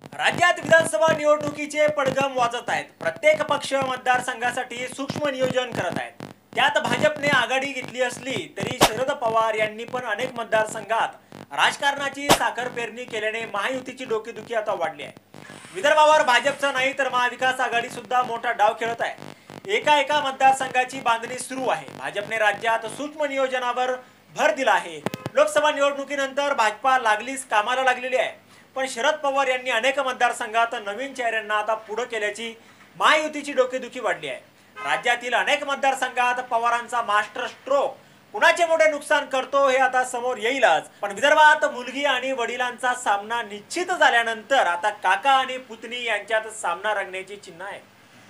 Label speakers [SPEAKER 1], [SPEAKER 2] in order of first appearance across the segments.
[SPEAKER 1] राज्यात विधानसभा निवडणुकीचे पडघम वाजत आहेत। प्रत्येक पक्ष मतदारसंघासाठी सूक्ष्म नियोजन करत आहेत। त्यात भाजपने आघाडी घेतली असली तरी शरद पवार यांनी पण अनेक मतदारसंघात राजकारणाची साखर पेरणी केल्याने महायुतीची डोकेदुखी आता वाढली आहे। विदर्भावर भाजपचा नाही तर महाविकास आघाडी सुद्धा मोठा डाव खेळत आहे। एका मतदारसंघाची बांधणी सुरू आहे। भाजपने राज्यात सूक्ष्म नियोजनावर भर दिला आहे। लोकसभा निवडणुकीनंतर भाजपा लागलीच कामाला लागलेली आहे। पण शरद पवार यांनी अनेक मतदारसंघात नवीन चेहऱ्यांना आता पुढे केल्याची महायुतीची डोकेदुखी वाढली आहे। राज्यातील अनेक मतदारसंघात पवारांचा मास्टर स्ट्रोक कुणाचे मोठे नुकसान करतो हे आता समोर येईलच। पण विदर्भात मुलगी आणि वडिलांचा सामना निश्चित झाल्यानंतर आता काका आणि पुतणी यांच्यात सामना रंगण्याची चिन्ह आहे।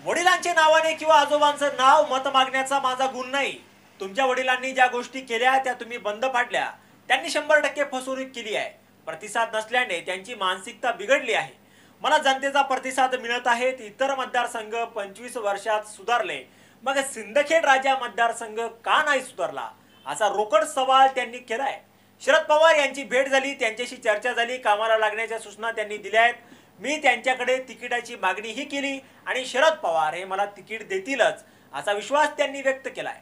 [SPEAKER 1] वडिलांचे नावाने किंवा आजोबांचं नाव मत मागण्याचा माझा गुण नाही। तुमच्या वडिलांनी ज्या गोष्टी केल्या त्या तुम्ही बंद पाडल्या, त्यांनी 100% फसवणूक केली आहे। प्रतिसाद नसल्याने त्यांची मानसिकता बिघडली आहे। मला जनतेचा प्रतिसाद मिळत आहे। इतर मतदारसंघ 25 वर्षात सुधारले, मग सिंदखेड राजा मतदारसंघ का नाही सुधारला, असा रोकड सवाल त्यांनी केलाय। शरद पवार यांची भेट झाली, त्यांच्याशी चर्चा झाली, कामाला लागण्याच्या सूचना त्यांनी दिल्या आहेत। मी त्यांच्याकडे तिकिटाची मागणीही केली आणि शरद पवार हे मला तिकीट देतीलच असा विश्वास त्यांनी व्यक्त केलाय।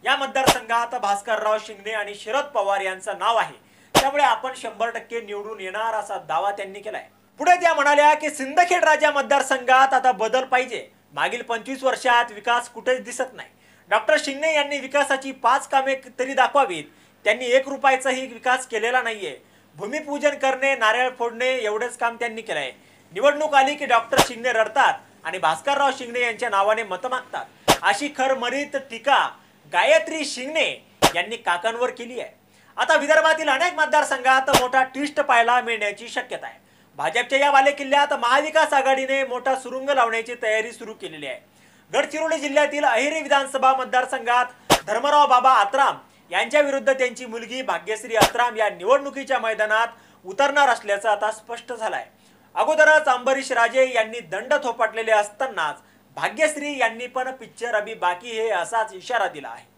[SPEAKER 1] या मतदारसंघात भास्करराव शिंगणे आणि शरद पवार यांचं नाव आहे, त्यामुळे आपण 100% निवडून येणार असा दावा त्यांनी केलाय। पुढे त्या म्हणाल्या की सिंदखेड राजा मतदारसंघात आता बदल पाहिजे। मागील 25 वर्षात विकास कुठेच दिसत नाही। डॉक्टर शिंगणे यांनी विकासाची 5 कामे तरी दाखवावीत। त्यांनी 1 रुपयाचाही विकास केलेला नाहीये। भूमिपूजन करणे, नारळ फोडणे एवढेच काम त्यांनी केलंय। निवडणूक आली की डॉक्टर शिंगणे रडतात आणि भास्करराव शिंगणे यांच्या नावाने मत मागतात, अशी खरमरीत टीका गायत्री शिंगणे यांनी काकांवर केली आहे। आता विदर्भातील अनेक मतदारसंघात मोठा ट्विस्ट पाहायला मिळण्याची शक्यता आहे। भाजपच्या या बालेकिल्ल्यात महाविकास आघाडीने मोठा सुरुंग लावण्याची तयारी सुरू केलेली आहे। गडचिरोली जिल्ह्यातील अहेरी विधानसभा मतदारसंघात धर्मराव बाबा आत्राम यांच्या विरुद्ध त्यांची मुलगी भाग्यश्री आत्राम या निवडणुकीच्या मैदानात उतरणार असल्याचं आता स्पष्ट झालंय। अगोदरच अंबरीश राजे यांनी दंड थोपटलेले असतानाच भाग्यश्री यांनी पण पिक्चर अभी बाकी हे असाच इशारा दिला आहे।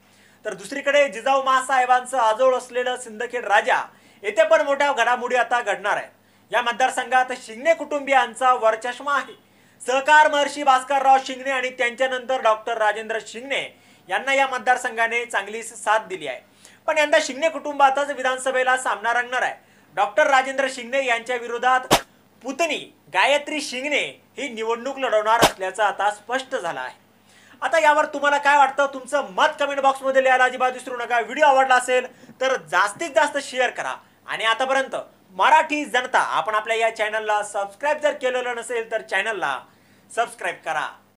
[SPEAKER 1] तर दुसरीकडे जिजाऊ मासाहेबांचं आजोळ असलेलं सिंदखेड राजा येथे पण मोठ्या घडामोडी आता घडणार आहेत। या मतदारसंघात शिंगणे कुटुंबियांचा वरचष्मा आहे। सहकार महर्षी भास्करराव शिंगणे आणि त्यांच्यानंतर डॉक्टर राजेंद्र शिंगणे यांना या मतदारसंघाने चांगली साथ दिली आहे। पण यंदा शिंगणे कुटुंबातच विधानसभेला सामना रंगणार आहे। डॉक्टर राजेंद्र शिंगणे यांच्या विरोधात पुतणी गायत्री शिंगणे ही निवडणूक लढवणार असल्याचं आता स्पष्ट झालं आहे। आता यावर तुम्हाला काय वाटतं, तुमचं मत कमेंट बॉक्समध्ये लिहायला अजिबात विसरू नका। व्हिडिओ आवडला असेल तर जास्तीत जास्त शेअर करा आणि आतापर्यंत मराठी जनता आपण आपल्या या चॅनलला सबस्क्राइब जर केलेलं नसेल तर चॅनलला सबस्क्राइब करा।